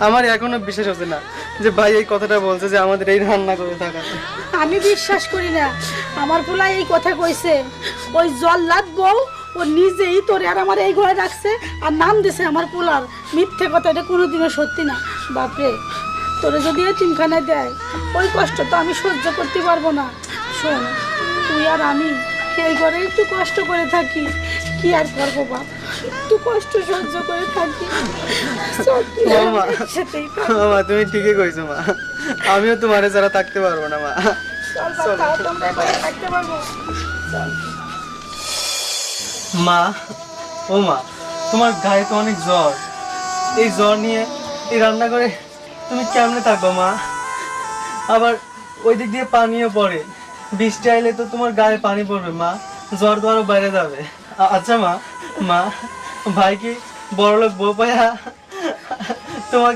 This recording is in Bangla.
আমার এখনো বিশ্বাস হচ্ছে না যে ভাই এই কথাটা বলছে যে আমাদের এই রান্না করে থাকা। আমি বিশ্বাস করি না আমার পোলা এই কথা কইছে। ওই জল্লাদ বউ ও নিজেই তোরে আর আমার এই ঘরে রাখছে আর নাম দিছে আমার পোলার। মিথ্যে কথা, এটা কোনোদিনও সত্যি না। বাপরে, তোরে যদি এতিমখানায় দেয় ওই কষ্ট তো আমি সহ্য করতে পারবো না। শোন, তুই আর আমি এই ঘরে একটু কষ্ট করে থাকি, কি আর করবো বাপ, একটু কষ্ট সহ্য করে থাকি। চল, তুই আর মা, আমি একসাথেই থাকবো। মা তুমি ঠিকই কইছো মা, আমিও তোমার ছাড়া থাকতে পারবো না মা। চল বাপ, তাও তো আমরা এবারে থাকতে পারবো। চল। মা, ও মা, তোমার গায়ে তো অনেক জ্বর, এই জ্বর নিয়ে এই রান্না করে তুমি কেমনে থাকবো মা? আবার ওই দিক দিয়ে পানিও পড়ে, বৃষ্টি আইলে তো তোমার গায়ে পানি পড়বে মা, জ্বর তো আরো বাইরে যাবে। আচ্ছা মা, মা ভাই কি বড়লোক বউ পায়া তোমাকে